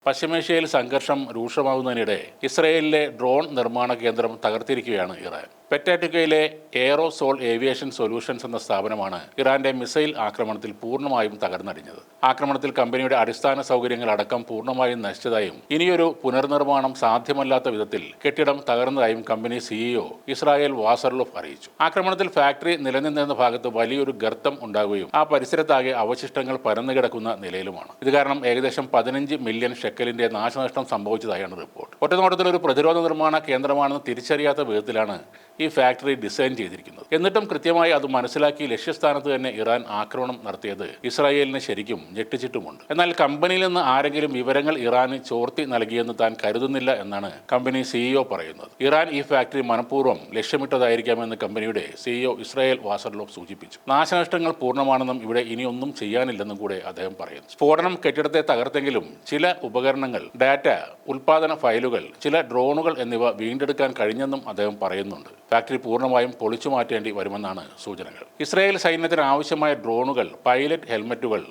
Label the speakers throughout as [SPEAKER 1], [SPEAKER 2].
[SPEAKER 1] പശ്ചിമേഷ്യയിൽ സംഘർഷം രൂക്ഷമാകുന്നതിനിടെ ഇസ്രയേലിലെ ഡ്രോൺ നിർമ്മാണ കേന്ദ്രം തകർത്തിരിക്കുകയാണ് ഇറാൻ. പെറ്റാറ്റുക്കയിലെ എയറോസോൾ ഏവിയേഷൻ സൊല്യൂഷൻസ് എന്ന സ്ഥാപനമാണ് ഇറാന്റെ മിസൈൽ ആക്രമണത്തിൽ പൂർണ്ണമായും തകർന്നടിഞ്ഞത്. ആക്രമണത്തിൽ കമ്പനിയുടെ അടിസ്ഥാന സൗകര്യങ്ങൾ അടക്കം പൂർണ്ണമായും നശിച്ചതായും ഇനിയൊരു പുനർനിർമ്മാണം സാധ്യമല്ലാത്ത വിധത്തിൽ കെട്ടിടം തകർന്നതായും കമ്പനി സിഇഒ ഇസ്രായേൽ വാസർലോഫ് അറിയിച്ചു. ആക്രമണത്തിൽ ഫാക്ടറി നിലനിന്നിരുന്ന ഭാഗത്ത് വലിയൊരു ഗർത്തം ഉണ്ടാകുകയും ആ പരിസരത്താകെ അവശിഷ്ടങ്ങൾ പരന്നുകിടക്കുന്ന നിലയിലുമാണ്. ഇത് കാരണം ഏകദേശം 15 മില്യൺ ഷെക്കലിന്റെ നാശനഷ്ടം സംഭവിച്ചതായാണ് റിപ്പോർട്ട്. ഒറ്റനോട്ടത്തിൽ ഒരു പ്രതിരോധ നിർമ്മാണ കേന്ദ്രമാണെന്ന് തിരിച്ചറിയാത്ത വിധത്തിലാണ് ഈ ഫാക്ടറി ഡിസൈൻ ചെയ്തിരിക്കുന്നത്. എന്നിട്ടും കൃത്യമായി അത് മനസ്സിലാക്കി ലക്ഷ്യസ്ഥാനത്ത് തന്നെ ഇറാൻ ആക്രമണം നടത്തിയത് ഇസ്രായേലിനെ ശരിക്കും ഞെട്ടിച്ചിട്ടുമുണ്ട്. എന്നാൽ കമ്പനിയിൽ നിന്ന് ആരെങ്കിലും വിവരങ്ങൾ ഇറാന് ചോർത്തി നൽകിയെന്ന് താൻ കരുതുന്നില്ല എന്നാണ് കമ്പനി സിഇഒ പറയുന്നത്. ഇറാൻ ഈ ഫാക്ടറി മനഃപൂർവ്വം ലക്ഷ്യമിട്ടതായിരിക്കാമെന്ന് കമ്പനിയുടെ സിഇഒ ഇസ്രായേൽ വാസർലോഫ് സൂചിപ്പിച്ചു. നാശനഷ്ടങ്ങൾ പൂർണ്ണമാണെന്നും ഇവിടെ ഇനിയൊന്നും ചെയ്യാനില്ലെന്നും കൂടെ അദ്ദേഹം പറയുന്നു. സ്ഫോടനം കെട്ടിടത്തെ തകർത്തെങ്കിലും ചില ഉപകരണങ്ങൾ, ഡാറ്റ, ഉൽപാദന ഫയലുകൾ, ചില ഡ്രോണുകൾ എന്നിവ വീണ്ടെടുക്കാൻ കഴിഞ്ഞെന്നും അദ്ദേഹം പറയുന്നുണ്ട്. ഫാക്ടറി പൂർണ്ണമായും പൊളിച്ചു മാറ്റേണ്ടി വരുമെന്നാണ് സൂചനകൾ. ഇസ്രായേൽ സൈന്യത്തിന് ആവശ്യമായ ഡ്രോണുകൾ, പൈലറ്റ് ഹെൽമറ്റുകൾ,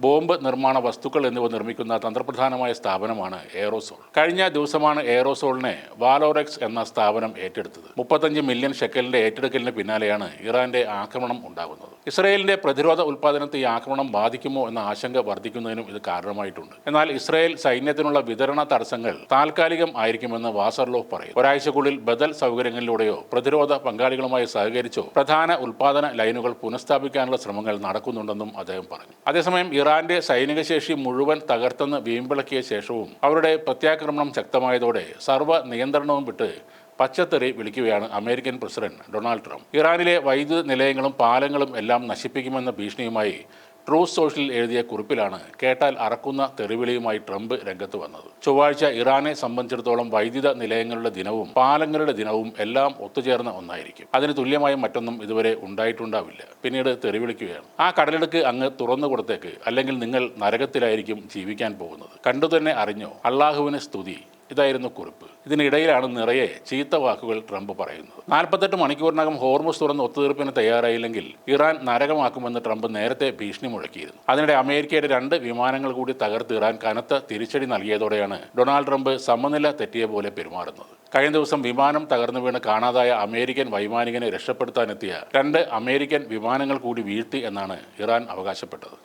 [SPEAKER 1] ബോംബ് നിർമ്മാണ വസ്തുക്കൾ എന്നിവ നിർമ്മിക്കുന്ന തന്ത്രപ്രധാനമായ സ്ഥാപനമാണ് എയറോസോൾ. കഴിഞ്ഞ ദിവസമാണ് എയറോസോളിനെ വാലോറെക്സ് എന്ന സ്ഥാപനം ഏറ്റെടുത്തത്. 35 മില്യൺ ഷെക്കലിന്റെ ഏറ്റെടുക്കലിന് പിന്നാലെയാണ് ഇറാന്റെ ആക്രമണം ഉണ്ടാകുന്നത്. ഇസ്രായേലിന്റെ പ്രതിരോധ ഉൽപ്പാദനത്തെ ഈ ആക്രമണം ബാധിക്കുമോ എന്ന ആശങ്ക വർദ്ധിക്കുന്നതിനും ഇത് കാരണമായിട്ടുണ്ട്. എന്നാൽ ഇസ്രായേൽ സൈന്യത്തിനുള്ള വിതരണ തടസ്സങ്ങൾ താൽക്കാലികം ആയിരിക്കുമെന്ന് വാസർലോഫ് പറയും. ഒരാഴ്ചക്കുള്ളിൽ ബദൽ സൗകര്യങ്ങളിലൂടെയോ പ്രതിരോധ പങ്കാളികളുമായി സഹകരിച്ചോ പ്രധാന ഉൽപ്പാദന ലൈനുകൾ പുനഃസ്ഥാപിക്കാനുള്ള ശ്രമങ്ങൾ നടക്കുന്നുണ്ടെന്നും അദ്ദേഹം പറഞ്ഞു. അതേസമയം ഇറാന്റെ സൈനിക ശേഷി മുഴുവൻ തകർത്തെന്ന് വീമ്പിളക്കിയ ശേഷവും അവരുടെ പ്രത്യാക്രമണം ശക്തമായതോടെ സർവ്വ നിയന്ത്രണവും വിട്ട് പച്ചത്തെറി വിളിക്കുകയാണ് അമേരിക്കൻ പ്രസിഡന്റ് ഡൊണാൾഡ് ട്രംപ്. ഇറാനിലെ വൈദ്യുത നിലയങ്ങളും പാലങ്ങളും എല്ലാം നശിപ്പിക്കുമെന്ന ഭീഷണിയുമായി ട്രൂത്ത് സോഷ്യൽ എഴുതിയ കുറിപ്പിലാണ് കേട്ടാൽ അറക്കുന്ന തെറിവിളിയുമായി ട്രംപ് രംഗത്ത് വന്നത്. ചൊവ്വാഴ്ച ഇറാനെ സംബന്ധിച്ചിടത്തോളം വൈദ്യുത നിലയങ്ങളുടെ ദിനവും പാലങ്ങളുടെ ദിനവും എല്ലാം ഒത്തുചേർന്ന ഒന്നായിരിക്കും. അതിന് തുല്യമായ മറ്റൊന്നും ഇതുവരെ ഉണ്ടായിട്ടുണ്ടാവില്ല. പിന്നീട് തെറിവിളിക്കുകയാണ്, ആ കടലെടുക്ക് അങ്ങ് തുറന്നു കൊടുത്തേക്ക്, അല്ലെങ്കിൽ നിങ്ങൾ നരകത്തിലായിരിക്കും ജീവിക്കാൻ പോകുന്നത്. കണ്ടുതന്നെ അറിഞ്ഞോ, അള്ളാഹുവിന് സ്തുതി. ഇതായിരുന്നു കുറിപ്പ്. ഇതിനിടയിലാണ് നിറയെ ചീത്ത വാക്കുകൾ ട്രംപ് പറയുന്നത്. 48 മണിക്കൂറിനകം ഹോർമുസ് തുറന്ന് ഒത്തുതീർപ്പിന് തയ്യാറായില്ലെങ്കിൽ ഇറാൻ നരകമാക്കുമെന്ന് ട്രംപ് നേരത്തെ ഭീഷണി മുഴക്കിയിരുന്നു. അതിനിടെ അമേരിക്കയുടെ 2 വിമാനങ്ങൾ കൂടി തകർത്ത് ഇറാൻ കനത്ത തിരിച്ചടി നൽകിയതോടെയാണ് ഡൊണാൾഡ് ട്രംപ് സമനില തെറ്റിയ പോലെ പെരുമാറുന്നത്. കഴിഞ്ഞ ദിവസം വിമാനം തകർന്നു വീണ് കാണാതായ അമേരിക്കൻ വൈമാനികനെ രക്ഷപ്പെടുത്താനെത്തിയ 2 അമേരിക്കൻ വിമാനങ്ങൾ കൂടി വീഴ്ത്തി എന്നാണ് ഇറാൻ അവകാശപ്പെട്ടത്.